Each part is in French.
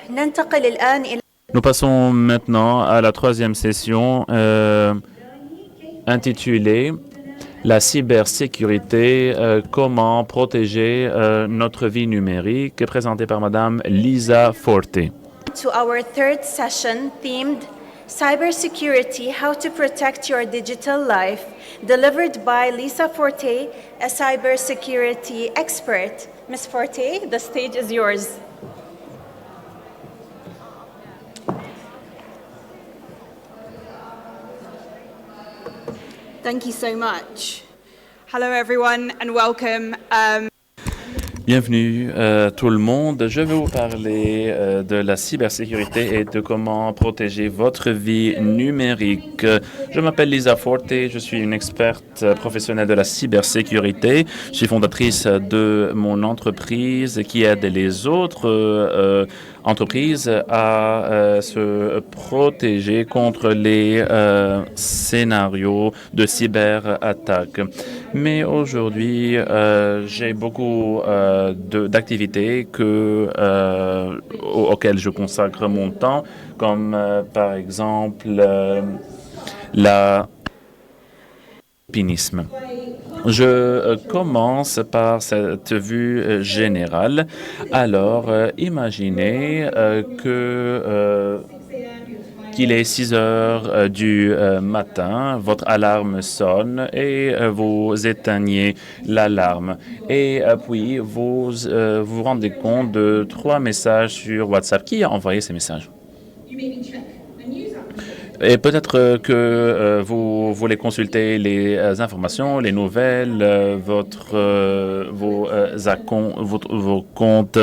ننتقل الآن إلى Nous passons maintenant à la troisième session intitulée La cybersécurité, comment protéger notre vie numérique, présentée par Madame Lisa Forte. to our third session themed Cybersecurity, How to Protect Your Digital Life, delivered by Lisa Forte, a cybersecurity expert. Ms. Forte, the stage is yours. Thank you so much. Hello everyone and welcome. Bienvenue tout le monde. Je vais vous parler de la cybersécurité et de comment protéger votre vie numérique. Je m'appelle Lisa Forte, je suis une experte professionnelle de la cybersécurité. Je suis fondatrice de mon entreprise qui aide les autres entreprises à se protéger contre les scénarios de cyberattaque. Mais aujourd'hui, j'ai beaucoup d'activités auxquelles je consacre mon temps, comme par exemple l'alpinisme. Je commence par cette vue générale. Alors, imaginez qu'il est 6 heures du matin, votre alarme sonne et vous éteignez l'alarme. Et puis, vous vous rendez compte de 3 messages sur WhatsApp. Qui a envoyé ces messages? Et peut-être que vous voulez consulter les informations, les nouvelles, vos comptes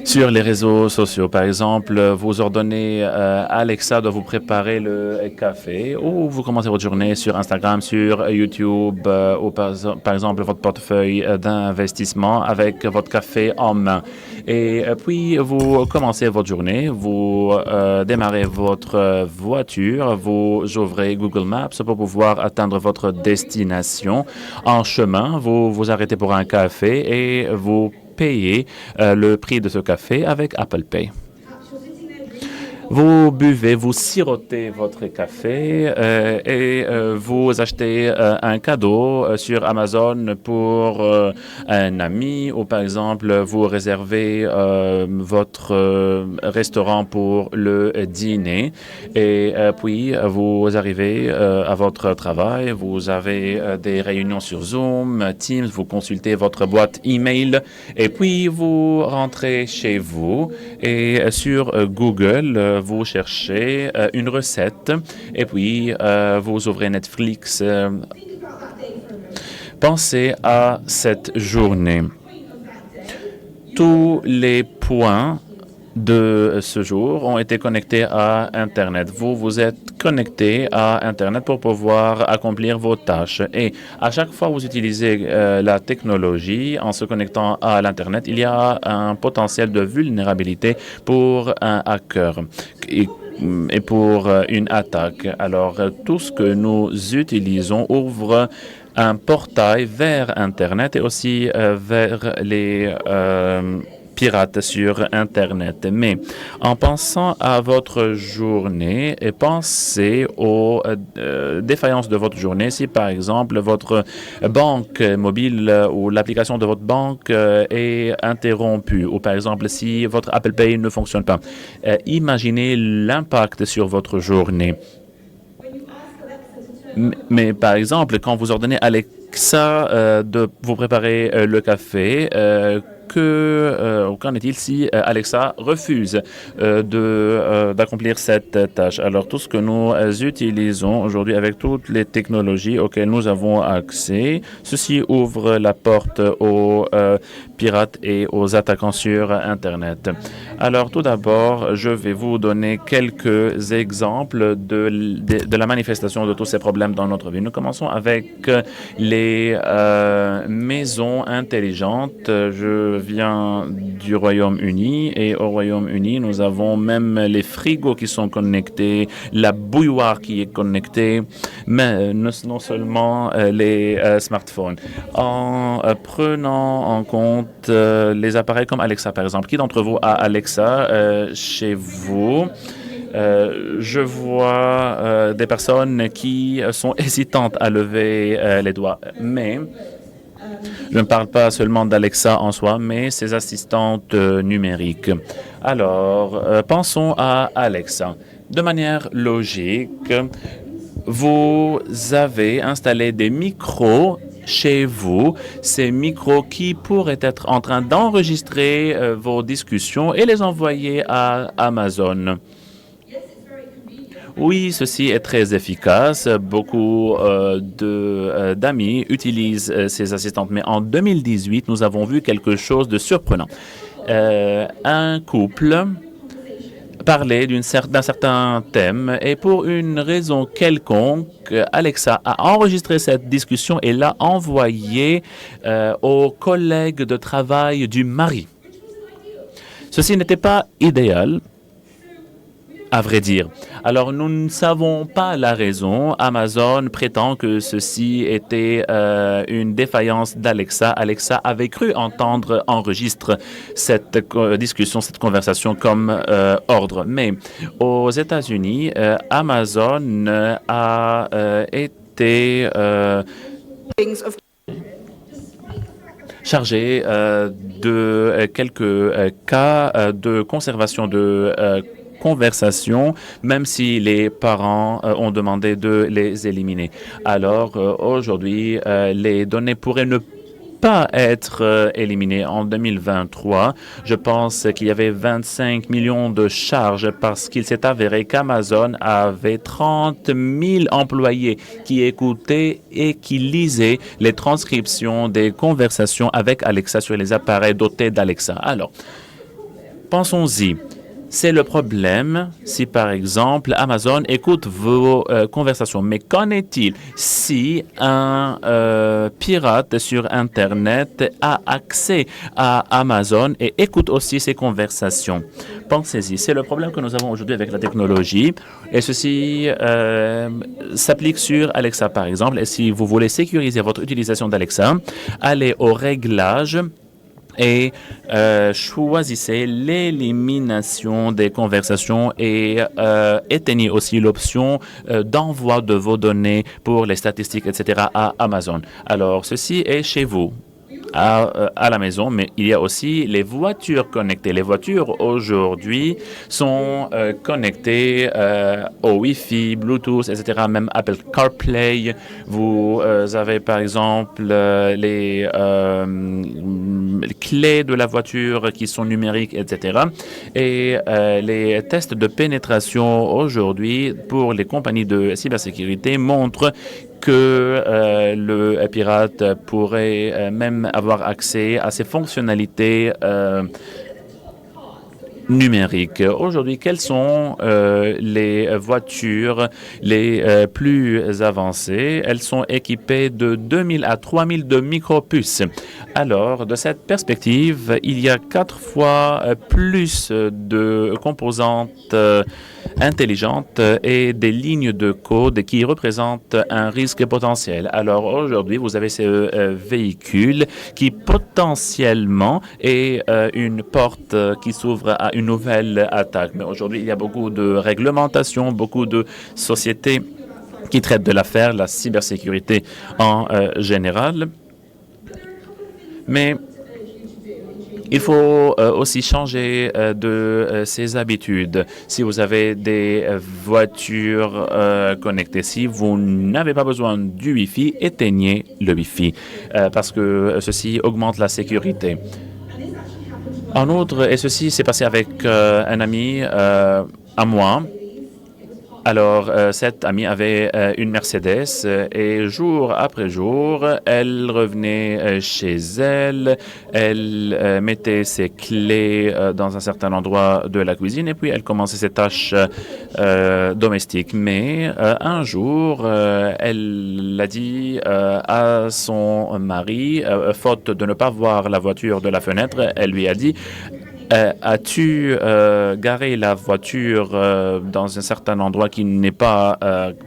sur les réseaux sociaux. Par exemple, vous ordonnez Alexa de vous préparer le café ou vous commencez votre journée sur Instagram, sur YouTube ou par exemple votre portefeuille d'investissement avec votre café en main. Et puis, vous commencez votre journée, vous démarrez votre voiture, vous ouvrez Google Maps pour pouvoir atteindre votre destination. En chemin, vous vous arrêtez pour un café et vous payez le prix de ce café avec Apple Pay. Vous buvez, vous sirotez votre café et vous achetez un cadeau sur Amazon pour un ami ou par exemple vous réservez votre restaurant pour le dîner et puis vous arrivez à votre travail, vous avez des réunions sur Zoom, Teams, vous consultez votre boîte email et puis vous rentrez chez vous et sur Google, vous cherchez une recette et puis vous ouvrez Netflix. Pensez à cette journée. Tous les points de ce jour ont été connectés à Internet. Vous vous êtes connecté à Internet pour pouvoir accomplir vos tâches. Et à chaque fois que vous utilisez la technologie en se connectant à l'Internet, il y a un potentiel de vulnérabilité pour un hacker et pour une attaque. Alors, tout ce que nous utilisons ouvre un portail vers Internet et aussi vers les pirates sur Internet. Mais en pensant à votre journée et pensez aux défaillances de votre journée, si par exemple votre banque mobile ou l'application de votre banque est interrompue ou par exemple si votre Apple Pay ne fonctionne pas, imaginez l'impact sur votre journée. Mais par exemple, quand vous ordonnez Alexa de vous préparer le café, qu'en est-il si Alexa refuse d'accomplir cette tâche? Alors, tout ce que nous utilisons aujourd'hui avec toutes les technologies auxquelles nous avons accès, ceci ouvre la porte aux pirates et aux attaquants sur Internet. Alors, tout d'abord, je vais vous donner quelques exemples de la manifestation de tous ces problèmes dans notre vie. Nous commençons avec les maisons intelligentes. Je viens du Royaume-Uni et au Royaume-Uni, nous avons même les frigos qui sont connectés, la bouilloire qui est connectée, mais non seulement les smartphones. En prenant en compte les appareils comme Alexa, par exemple, qui d'entre vous a Alexa chez vous? Je vois des personnes qui sont hésitantes à lever les doigts, mais je ne parle pas seulement d'Alexa en soi, mais ses assistantes numériques. Alors, pensons à Alexa. De manière logique, vous avez installé des micros chez vous, ces micros qui pourraient être en train d'enregistrer vos discussions et les envoyer à Amazon. Oui, ceci est très efficace. Beaucoup d'amis utilisent ces assistantes. Mais en 2018, nous avons vu quelque chose de surprenant. Un couple parlait d'un certain thème et pour une raison quelconque, Alexa a enregistré cette discussion et l'a envoyée aux collègues de travail du mari. Ceci n'était pas idéal, à vrai dire. Alors, nous ne savons pas la raison. Amazon prétend que ceci était une défaillance d'Alexa. Alexa avait cru entendre enregistrer cette discussion, cette conversation comme ordre. Mais aux États-Unis, Amazon a été chargé de quelques cas de conservation de conversation, même si les parents ont demandé de les éliminer. Alors, aujourd'hui, les données pourraient ne pas être éliminées. En 2023, je pense qu'il y avait 25 millions de charges parce qu'il s'est avéré qu'Amazon avait 30 000 employés qui écoutaient et qui lisaient les transcriptions des conversations avec Alexa sur les appareils dotés d'Alexa. Alors, pensons-y. C'est le problème si, par exemple, Amazon écoute vos conversations. Mais qu'en est-il si un pirate sur Internet a accès à Amazon et écoute aussi ces conversations? Pensez-y, c'est le problème que nous avons aujourd'hui avec la technologie. Et ceci s'applique sur Alexa, par exemple. Et si vous voulez sécuriser votre utilisation d'Alexa, allez au réglage et choisissez l'élimination des conversations et éteignez aussi l'option d'envoi de vos données pour les statistiques, etc. à Amazon. Alors, ceci est chez vous. À la maison, mais il y a aussi les voitures connectées. Les voitures aujourd'hui sont connectées au Wi-Fi, Bluetooth, etc., même Apple CarPlay. Vous avez par exemple les clés de la voiture qui sont numériques, etc. Et les tests de pénétration aujourd'hui pour les compagnies de cybersécurité montrent que le pirate pourrait même avoir accès à ces fonctionnalités numériques. Aujourd'hui, quelles sont les voitures les plus avancées? Elles sont équipées de 2000 à 3000 de micropuces. Alors, de cette perspective, il y a 4 fois plus de composantes intelligentes et des lignes de code qui représentent un risque potentiel. Alors aujourd'hui, vous avez ces véhicules qui potentiellement est une porte qui s'ouvre à une nouvelle attaque. Mais aujourd'hui, il y a beaucoup de réglementations, beaucoup de sociétés qui traitent de l'affaire, la cybersécurité en général. Mais il faut aussi changer de ses habitudes. Si vous avez des voitures connectées, si vous n'avez pas besoin du Wi-Fi, éteignez le Wi-Fi parce que ceci augmente la sécurité. En outre, et ceci s'est passé avec un ami à moi, Alors, cette amie avait une Mercedes et jour après jour, elle revenait chez elle, elle mettait ses clés dans un certain endroit de la cuisine et puis elle commençait ses tâches domestiques. Mais un jour, elle l'a dit à son mari, faute de ne pas voir la voiture de la fenêtre, elle lui a dit: as-tu garé la voiture dans un certain endroit qui n'est pas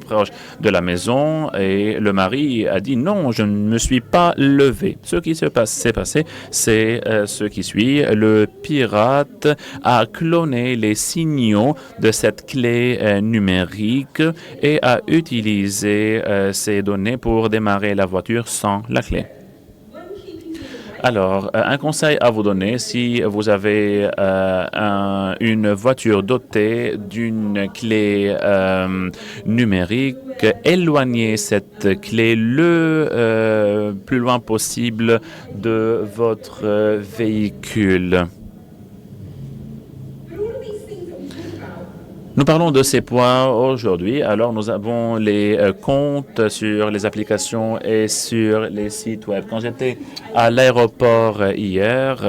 proche de la maison? Et le mari a dit: non, je ne me suis pas levé. Ce qui s'est passé, c'est ce qui suit. Le pirate a cloné les signaux de cette clé numérique et a utilisé ces données pour démarrer la voiture sans la clé. Alors, un conseil à vous donner, si vous avez une voiture dotée d'une clé numérique, éloignez cette clé le plus loin possible de votre véhicule. Nous parlons de ces points aujourd'hui. Alors, nous avons les comptes sur les applications et sur les sites web. Quand j'étais à l'aéroport hier,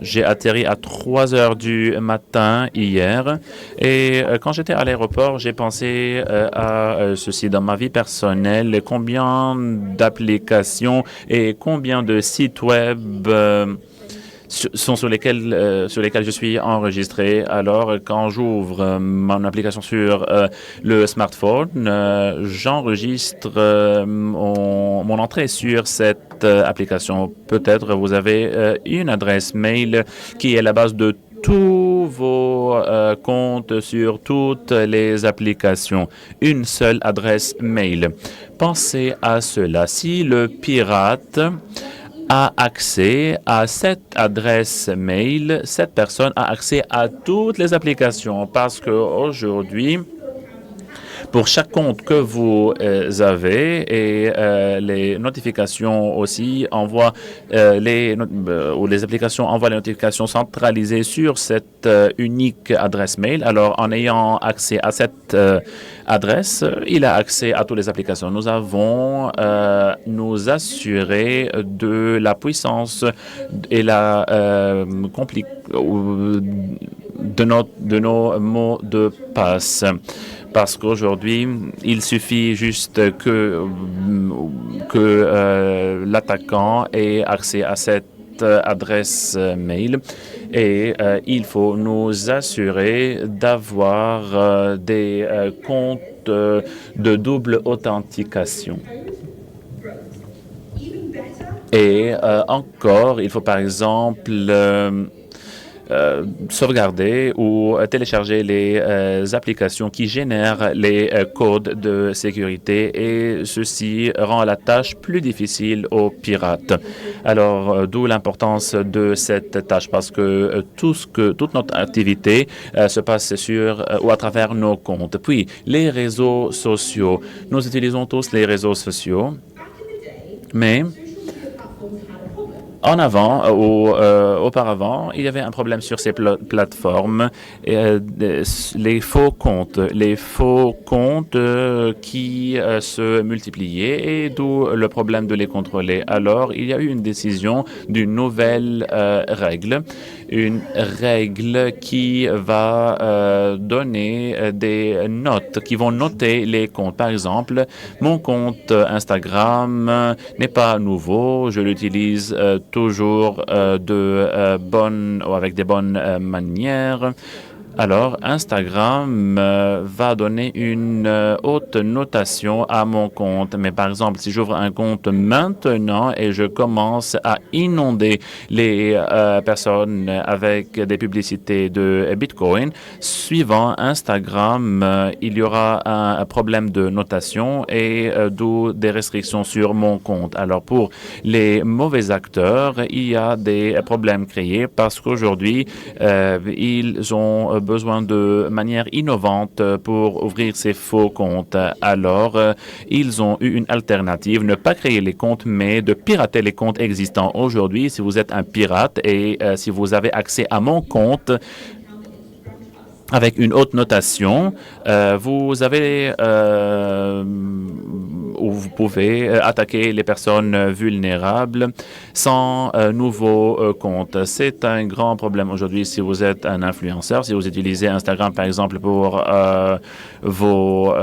j'ai atterri à 3 heures du matin hier. Et quand j'étais à l'aéroport, j'ai pensé à ceci dans ma vie personnelle. Combien d'applications et combien de sites web sont sur lesquels je suis enregistré. Alors, quand j'ouvre mon application sur le smartphone, j'enregistre mon entrée sur cette application. Peut-être vous avez une adresse mail qui est la base de tous vos comptes sur toutes les applications. Une seule adresse mail. Pensez à cela. Si le pirate a accès à cette adresse mail, cette personne a accès à toutes les applications parce qu'aujourd'hui, pour chaque compte que vous avez et les notifications aussi envoient ou les applications envoient les notifications centralisées sur cette unique adresse mail. Alors, en ayant accès à cette adresse, il a accès à toutes les applications. Nous avons nous assurer de la puissance et la de nos mots de passe. Parce qu'aujourd'hui, il suffit juste que l'attaquant ait accès à cette adresse mail et il faut nous assurer d'avoir des comptes de double authentication. Et encore, il faut par exemple sauvegarder ou télécharger les applications qui génèrent les codes de sécurité et ceci rend la tâche plus difficile aux pirates. Alors, d'où l'importance de cette tâche parce que toute notre activité se passe sur ou à travers nos comptes. Puis, les réseaux sociaux. Nous utilisons tous les réseaux sociaux, mais auparavant, il y avait un problème sur ces plateformes, les faux comptes qui se multipliaient et d'où le problème de les contrôler. Alors, il y a eu une décision d'une nouvelle règle, une règle qui va donner des notes, qui vont noter les comptes. Par exemple, mon compte Instagram n'est pas nouveau, je l'utilise toujours avec des bonnes manières. Alors, Instagram va donner une haute notation à mon compte. Mais par exemple, si j'ouvre un compte maintenant et je commence à inonder les personnes avec des publicités de Bitcoin, suivant Instagram, il y aura un problème de notation et d'où des restrictions sur mon compte. Alors, pour les mauvais acteurs, il y a des problèmes créés parce qu'aujourd'hui, ils ont besoin de manière innovante pour ouvrir ces faux comptes. Alors, ils ont eu une alternative, ne pas créer les comptes, mais de pirater les comptes existants. Aujourd'hui, si vous êtes un pirate et si vous avez accès à mon compte, avec une haute notation, vous avez où vous pouvez attaquer les personnes vulnérables sans nouveau compte. C'est un grand problème aujourd'hui si vous êtes un influenceur, si vous utilisez Instagram par exemple pour vos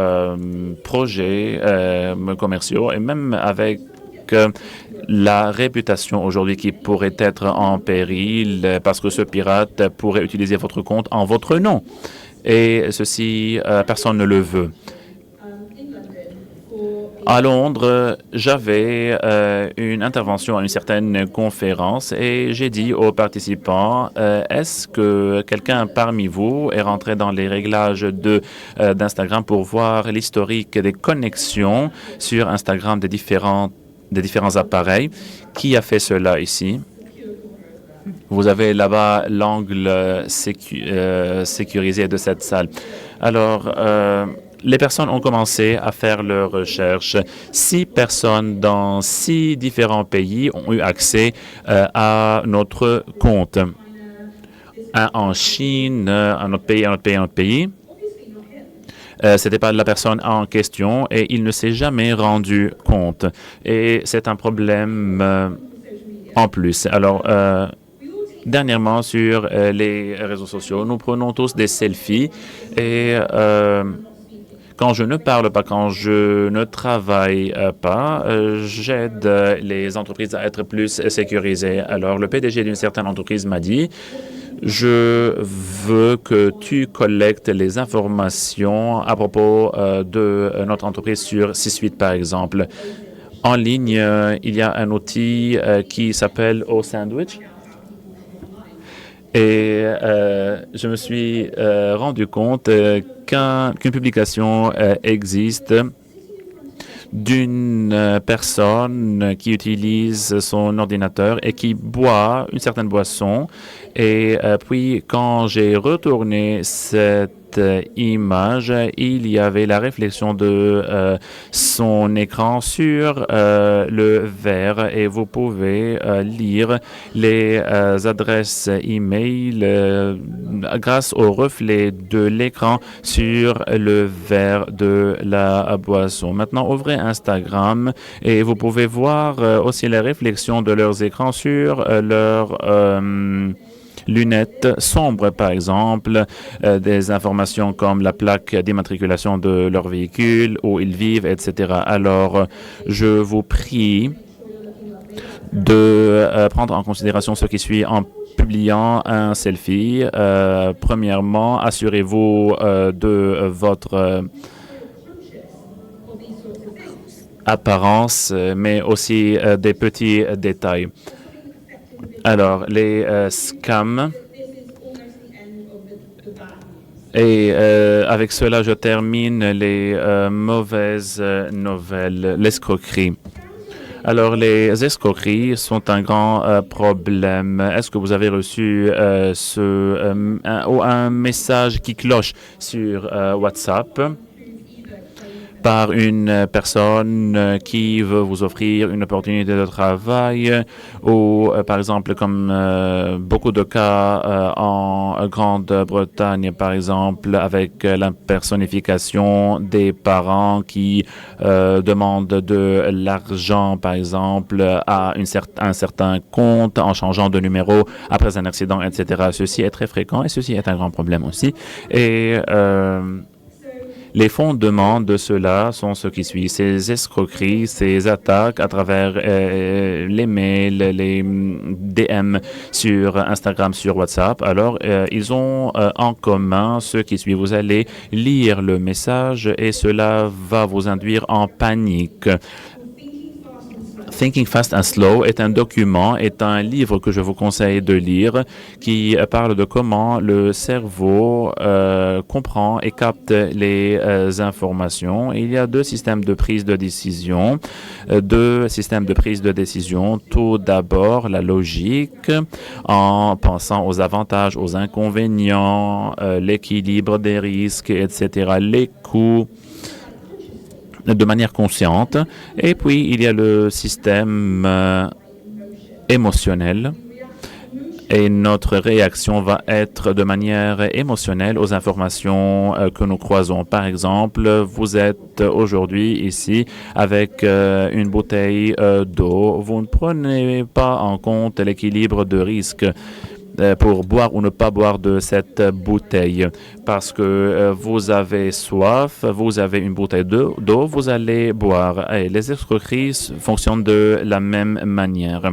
projets commerciaux et même avec la réputation aujourd'hui qui pourrait être en péril parce que ce pirate pourrait utiliser votre compte en votre nom. Et ceci, personne ne le veut. À Londres, j'avais une intervention à une certaine conférence et j'ai dit aux participants, est-ce que quelqu'un parmi vous est rentré dans les réglages d'Instagram pour voir l'historique des connexions sur Instagram des différents appareils? Qui a fait cela ici? Vous avez là-bas l'angle sécurisé de cette salle. Alors, les personnes ont commencé à faire leurs recherches. 6 personnes dans 6 différents pays ont eu accès à notre compte. Un en Chine, un autre pays, un autre pays, un autre pays. Ce n'était pas la personne en question et il ne s'est jamais rendu compte. Et c'est un problème en plus. Alors, dernièrement, sur les réseaux sociaux, nous prenons tous des selfies et quand je ne parle pas, quand je ne travaille pas, j'aide les entreprises à être plus sécurisées. Alors, le PDG d'une certaine entreprise m'a dit, je veux que tu collectes les informations à propos de notre entreprise sur C-Suite, par exemple. En ligne, il y a un outil qui s'appelle O-Sandwich. Et je me suis rendu compte qu'une publication existe d'une personne qui utilise son ordinateur et qui boit une certaine boisson. Et puis, quand j'ai retourné cette image, il y avait la réflexion de son écran sur le verre et vous pouvez lire les adresses email grâce au reflet de l'écran sur le verre de la boisson. Maintenant, ouvrez Instagram et vous pouvez voir aussi les réflexions de leurs écrans sur leurs lunettes sombres, par exemple, des informations comme la plaque d'immatriculation de leur véhicule, où ils vivent, etc. Alors, je vous prie de prendre en considération ce qui suit en publiant un selfie. Premièrement, assurez-vous de votre apparence, mais aussi des petits détails. Alors, les scams. Et avec cela, je termine les mauvaises nouvelles, l'escroquerie. Alors, les escroqueries sont un grand problème. Est-ce que vous avez reçu un message qui cloche sur WhatsApp par une personne qui veut vous offrir une opportunité de travail ou, par exemple, comme beaucoup de cas en Grande-Bretagne, par exemple, avec la personnification des parents qui demandent de l'argent, par exemple, à un certain compte en changeant de numéro après un accident, etc. Ceci est très fréquent et ceci est un grand problème aussi. Et les fondements de cela sont ce qui suit. Ces escroqueries, ces attaques à travers les mails, les DM sur Instagram, sur WhatsApp. Alors, ils ont en commun ce qui suit. Vous allez lire le message et cela va vous induire en panique. Thinking Fast and Slow est un document, est un livre que je vous conseille de lire qui parle de comment le cerveau comprend et capte les informations. Il y a 2 systèmes de prise de décision. Tout d'abord, la logique en pensant aux avantages, aux inconvénients, l'équilibre des risques, etc., les coûts, de manière consciente. Et puis, il y a le système émotionnel Et notre réaction va être de manière émotionnelle aux informations que nous croisons. Par exemple, vous êtes aujourd'hui ici avec une bouteille d'eau. Vous ne prenez pas en compte l'équilibre de risque pour boire ou ne pas boire de cette bouteille. Parce que vous avez soif, vous avez une bouteille d'eau, vous allez boire. Et les escroqueries fonctionnent de la même manière.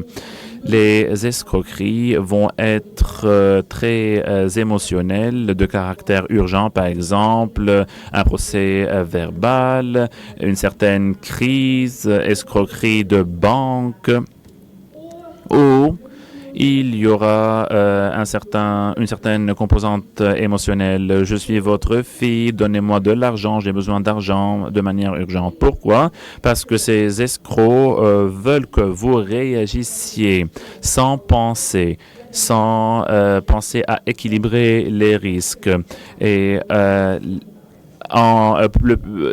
Les escroqueries vont être très émotionnelles, de caractère urgent, par exemple, un procès verbal, une certaine crise, escroquerie de banque, ou il y aura une certaine composante émotionnelle. Je suis votre fille, donnez-moi de l'argent, j'ai besoin d'argent de manière urgente. Pourquoi? Parce que ces escrocs veulent que vous réagissiez sans penser à équilibrer les risques. Et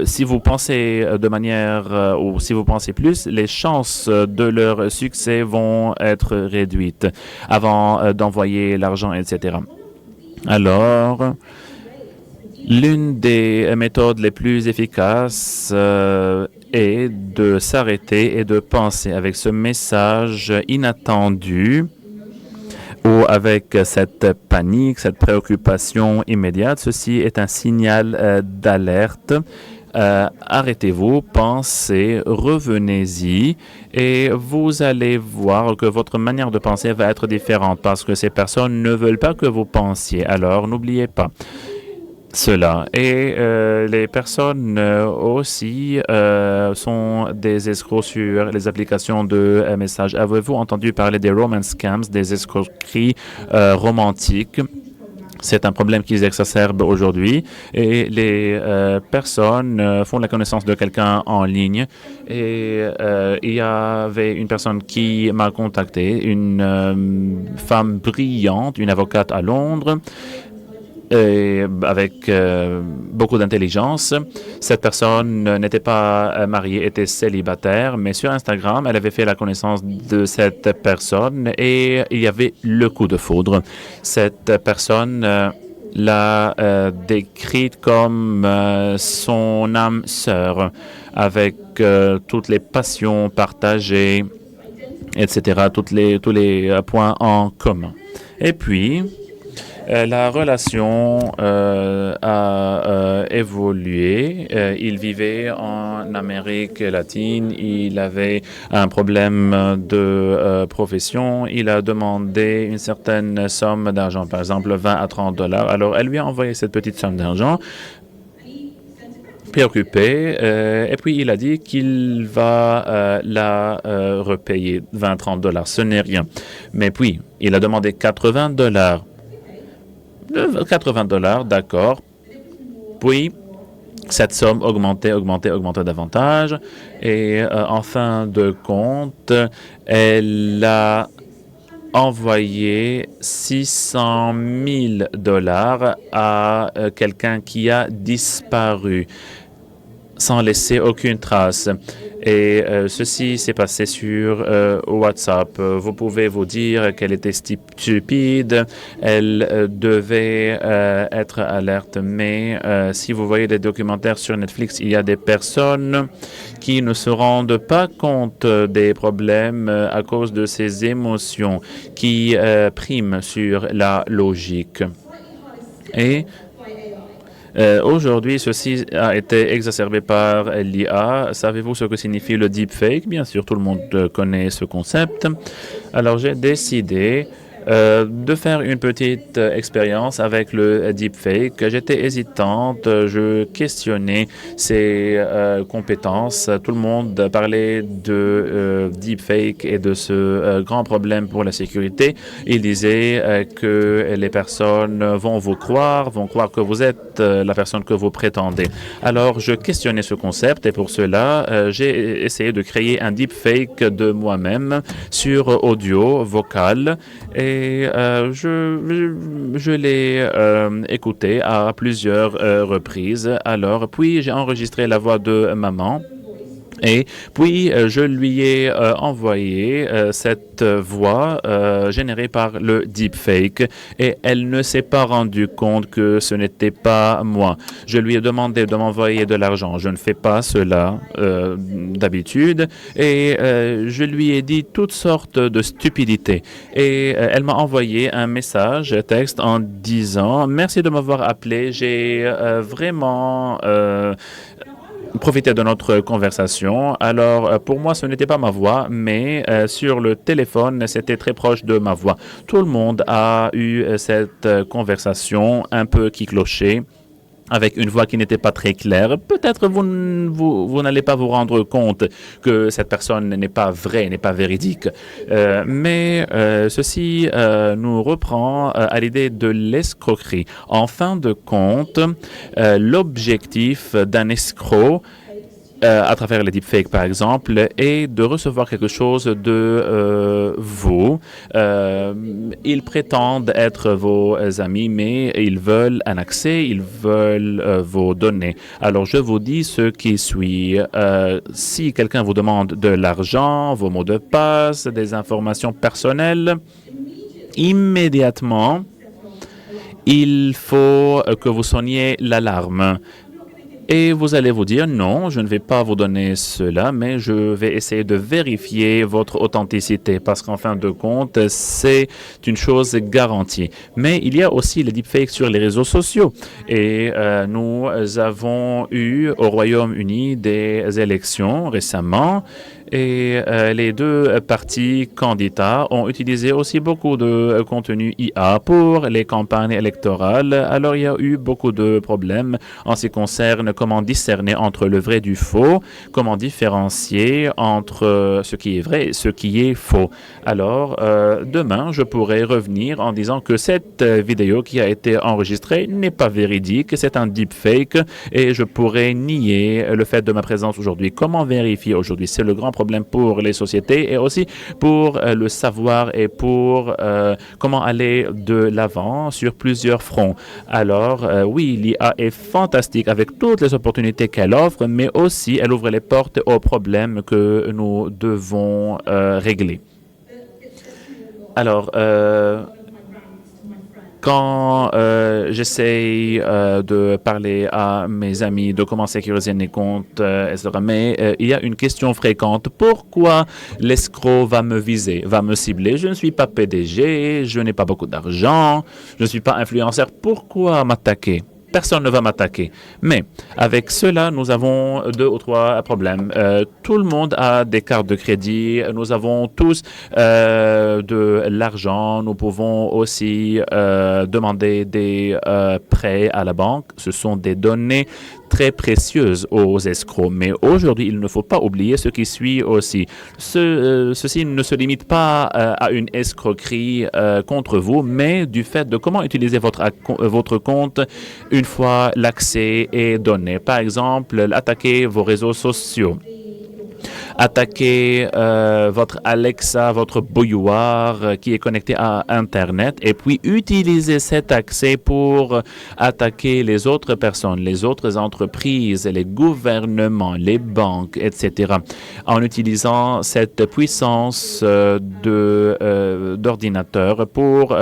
si vous pensez de manière ou si vous pensez plus, les chances de leur succès vont être réduites avant d'envoyer l'argent, etc. Alors, l'une des méthodes les plus efficaces est de s'arrêter et de penser avec ce message inattendu ou avec cette panique, cette préoccupation immédiate. Ceci est un signal d'alerte. Arrêtez-vous, pensez, revenez-y et vous allez voir que votre manière de penser va être différente parce que ces personnes ne veulent pas que vous pensiez. Alors, n'oubliez pas cela. Et les personnes aussi sont des escrocs sur les applications de messages. Avez-vous entendu parler des romance scams, des escroqueries romantiques? C'est un problème qu'ils exacerbent aujourd'hui et les personnes font la connaissance de quelqu'un en ligne et il y avait une personne qui m'a contacté, une femme brillante, une avocate à Londres, et avec beaucoup d'intelligence. Cette personne n'était pas mariée, était célibataire, mais sur Instagram, elle avait fait la connaissance de cette personne et il y avait le coup de foudre. Cette personne l'a décrite comme son âme sœur, avec toutes les passions partagées, etc., tous les points en commun. Et puis, la relation a évolué. Il vivait en Amérique latine. Il avait un problème de profession. Il a demandé une certaine somme d'argent, par exemple 20 à 30 $. Alors, elle lui a envoyé cette petite somme d'argent, préoccupé, et puis il a dit qu'il va la repayer 20 à 30 $. Ce n'est rien. Mais puis, il a demandé 80 $. 80 $, d'accord. Puis, cette somme augmentait davantage. Et en fin de compte, elle a envoyé 600 000 $ à quelqu'un qui a disparu sans laisser aucune trace. Et ceci s'est passé sur WhatsApp. Vous pouvez vous dire qu'elle était stupide, elle devait être alerte. Mais si vous voyez des documentaires sur Netflix, il y a des personnes qui ne se rendent pas compte des problèmes à cause de ces émotions qui priment sur la logique. Et aujourd'hui, ceci a été exacerbé par l'IA. Savez-vous ce que signifie le deepfake? Bien sûr, tout le monde connaît ce concept. Alors, j'ai décidé de faire une petite expérience avec le deepfake. J'étais hésitante, je questionnais ses compétences. Tout le monde parlait de deepfake et de ce grand problème pour la sécurité. Il disait que les personnes vont vous croire, vont croire que vous êtes la personne que vous prétendez. Alors, je questionnais ce concept et pour cela, j'ai essayé de créer un deepfake de moi-même sur audio, vocal, et je l'ai écouté à plusieurs reprises. Alors, puis j'ai enregistré la voix de maman Et puis, je lui ai envoyé cette voix générée par le deepfake et elle ne s'est pas rendue compte que ce n'était pas moi. Je lui ai demandé de m'envoyer de l'argent. Je ne fais pas cela d'habitude et je lui ai dit toutes sortes de stupidités. Et elle m'a envoyé un message texte en disant « Merci de m'avoir appelé. J'ai vraiment... profiter de notre conversation. Alors, pour moi, ce n'était pas ma voix, mais sur le téléphone, c'était très proche de ma voix. Tout le monde a eu cette conversation un peu qui clochait, avec une voix qui n'était pas très claire. Peut-être vous n'allez pas vous rendre compte que cette personne n'est pas vraie, n'est pas véridique. Mais ceci nous reprend à l'idée de l'escroquerie. En fin de compte, l'objectif d'un escroc à travers les deepfakes, par exemple, est de recevoir quelque chose de vous. Ils prétendent être vos amis, mais ils veulent un accès, ils veulent vos données. Alors, je vous dis ce qui suit. Si quelqu'un vous demande de l'argent, vos mots de passe, des informations personnelles, immédiatement, il faut que vous sonniez l'alarme. Et vous allez vous dire, non, je ne vais pas vous donner cela, mais je vais essayer de vérifier votre authenticité parce qu'en fin de compte, c'est une chose garantie. Mais il y a aussi les deepfakes sur les réseaux sociaux. Et nous avons eu au Royaume-Uni des élections récemment. Et les deux partis candidats ont utilisé aussi beaucoup de contenu IA pour les campagnes électorales. Alors, il y a eu beaucoup de problèmes en ce qui concerne comment discerner entre le vrai du faux, comment différencier entre ce qui est vrai et ce qui est faux. Alors, demain, je pourrai revenir en disant que cette vidéo qui a été enregistrée n'est pas véridique, c'est un deepfake et je pourrais nier le fait de ma présence aujourd'hui. Comment vérifier aujourd'hui? C'est le grand problème pour les sociétés et aussi pour le savoir et pour comment aller de l'avant sur plusieurs fronts. Alors, oui, l'IA est fantastique avec toutes les opportunités qu'elle offre, mais aussi elle ouvre les portes aux problèmes que nous devons régler. Alors, quand j'essaie de parler à mes amis de comment sécuriser mes comptes, etc., mais il y a une question fréquente. Pourquoi l'escroc va me viser, va me cibler? Je ne suis pas PDG, je n'ai pas beaucoup d'argent, je ne suis pas influenceur. Pourquoi m'attaquer? Personne ne va m'attaquer. Mais avec cela, nous avons 2 ou 3 problèmes. Tout le monde a des cartes de crédit. Nous avons tous de l'argent. Nous pouvons aussi demander des prêts à la banque. Ce sont des données très précieuses aux escrocs. Mais aujourd'hui, il ne faut pas oublier ce qui suit aussi. Ceci ne se limite pas à une escroquerie contre vous, mais du fait de comment utiliser votre compte une fois l'accès est donné. Par exemple, attaquer vos réseaux sociaux. Attaquer votre Alexa, votre bouilloire qui est connecté à Internet et puis utiliser cet accès pour attaquer les autres personnes, les autres entreprises, les gouvernements, les banques, etc. en utilisant cette puissance d'ordinateur pour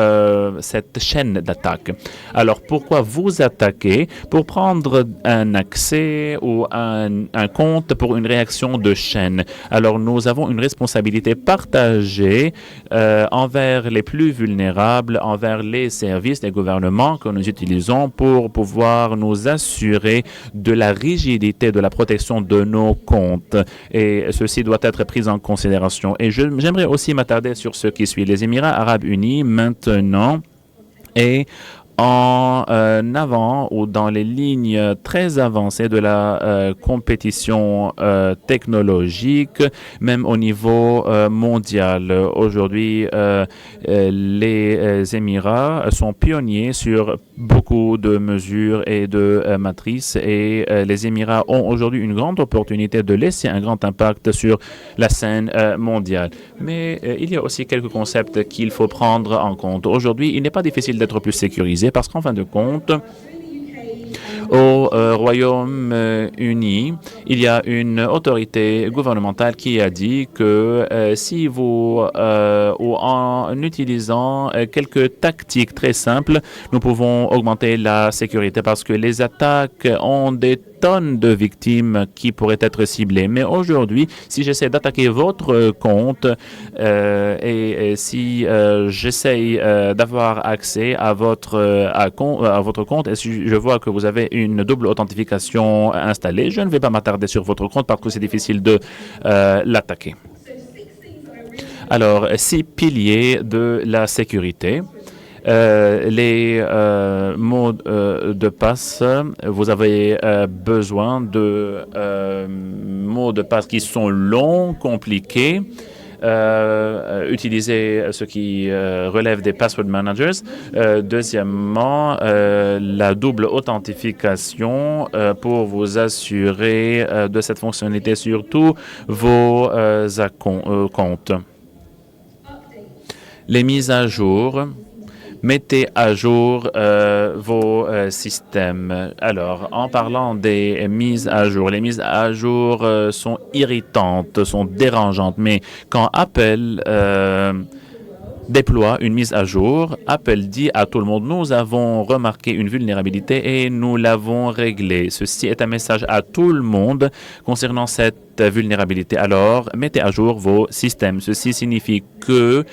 cette chaîne d'attaque. Alors, pourquoi vous attaquer? Pour prendre un accès ou un compte pour une réaction de chaîne. Alors, nous avons une responsabilité partagée envers les plus vulnérables, envers les services des gouvernements que nous utilisons pour pouvoir nous assurer de la rigidité de la protection de nos comptes. Et ceci doit être pris en considération. Et j'aimerais aussi m'attarder sur ce qui suit. Les Émirats arabes unis, maintenant, et en avant ou dans les lignes très avancées de la compétition technologique, même au niveau mondial. Aujourd'hui, les Émirats sont pionniers sur beaucoup de mesures et de matrices et les Émirats ont aujourd'hui une grande opportunité de laisser un grand impact sur la scène mondiale. Mais il y a aussi quelques concepts qu'il faut prendre en compte. Aujourd'hui, il n'est pas difficile d'être plus sécurisé parce qu'en fin de compte, Au Royaume-Uni, il y a une autorité gouvernementale qui a dit que si vous, ou en utilisant quelques tactiques très simples, nous pouvons augmenter la sécurité parce que les attaques ont des tonnes de victimes qui pourraient être ciblées. Mais aujourd'hui, si j'essaie d'attaquer votre compte et si j'essaie d'avoir accès à votre compte et si je vois que vous avez une double authentification installée, je ne vais pas m'attarder sur votre compte parce que c'est difficile de l'attaquer. Alors, 6 piliers de la sécurité. Les mots de passe, vous avez besoin de mots de passe qui sont longs, compliqués. Utilisez ce qui relève des password managers. Deuxièmement, la double authentification pour vous assurer de cette fonctionnalité sur tous vos comptes. Les mises à jour. Mettez à jour vos systèmes. Alors, en parlant des mises à jour, les mises à jour sont irritantes, sont dérangeantes, mais quand Apple déploie une mise à jour, Apple dit à tout le monde, nous avons remarqué une vulnérabilité et nous l'avons réglée. Ceci est un message à tout le monde concernant cette vulnérabilité. Alors, mettez à jour vos systèmes. Ceci signifie que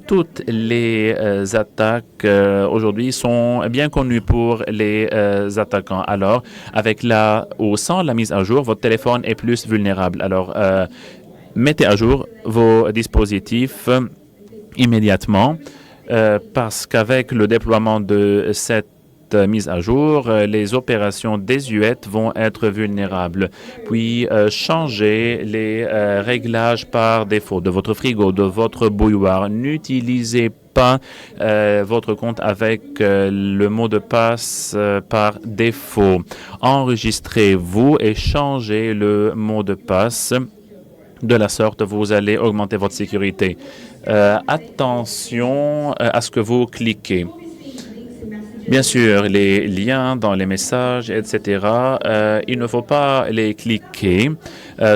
toutes les attaques aujourd'hui sont bien connues pour les attaquants. Alors, avec ou sans la mise à jour, votre téléphone est plus vulnérable. Alors, mettez à jour vos dispositifs immédiatement parce qu'avec le déploiement de cette mise à jour, les opérations désuètes vont être vulnérables. Puis, changez les réglages par défaut de votre frigo, de votre bouilloire. N'utilisez pas votre compte avec le mot de passe par défaut. Enregistrez-vous et changez le mot de passe. De la sorte, vous allez augmenter votre sécurité. Attention à ce que vous cliquez. Bien sûr, les liens dans les messages, etc., il ne faut pas les cliquer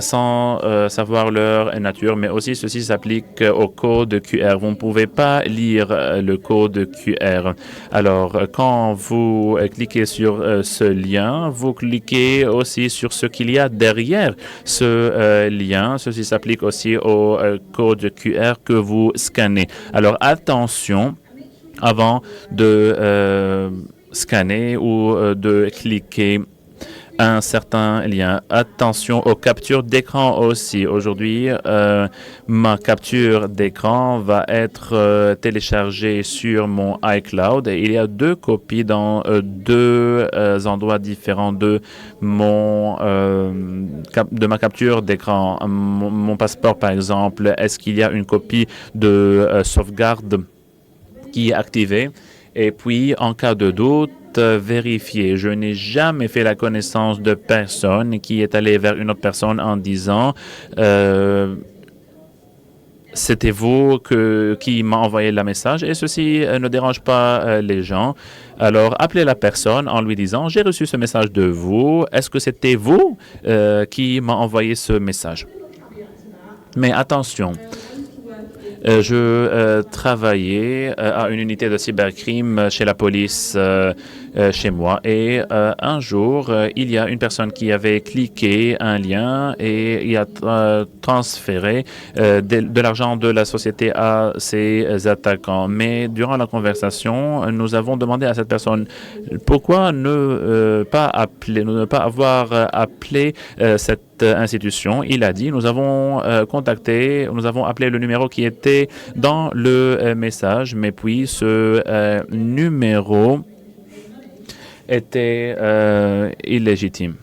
sans savoir leur nature, mais aussi ceci s'applique au code QR. Vous ne pouvez pas lire le code QR. Alors, quand vous cliquez sur ce lien, vous cliquez aussi sur ce qu'il y a derrière ce lien. Ceci s'applique aussi au code QR que vous scannez. Alors, attention avant de scanner ou de cliquer un certain lien. Attention aux captures d'écran aussi. Aujourd'hui, ma capture d'écran va être téléchargée sur mon iCloud. Et il y a 2 copies dans 2 endroits différents de ma capture d'écran. Mon passeport, par exemple, est-ce qu'il y a une copie de sauvegarde qui est activé et puis en cas de doute, vérifier. Je n'ai jamais fait la connaissance de personne qui est allée vers une autre personne en disant c'était vous qui m'a envoyé le message et ceci ne dérange pas les gens. Alors, appelez la personne en lui disant j'ai reçu ce message de vous. Est-ce que c'était vous qui m'a envoyé ce message? Mais attention. Je travaillais à une unité de cybercrime chez la police chez moi et un jour, il y a une personne qui avait cliqué un lien et il a transféré de l'argent de la société à ses attaquants. Mais durant la conversation, nous avons demandé à cette personne pourquoi ne pas avoir appelé cette institution. Il a dit, nous avons appelé le numéro qui était dans le message, mais puis ce numéro était illégitime.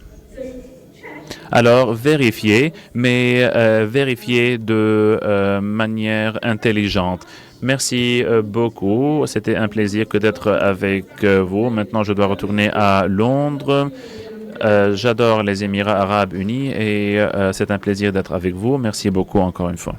Alors, vérifiez, mais vérifiez de manière intelligente. Merci beaucoup. C'était un plaisir que d'être avec vous. Maintenant, je dois retourner à Londres. J'adore les Émirats arabes unis et c'est un plaisir d'être avec vous. Merci beaucoup encore une fois.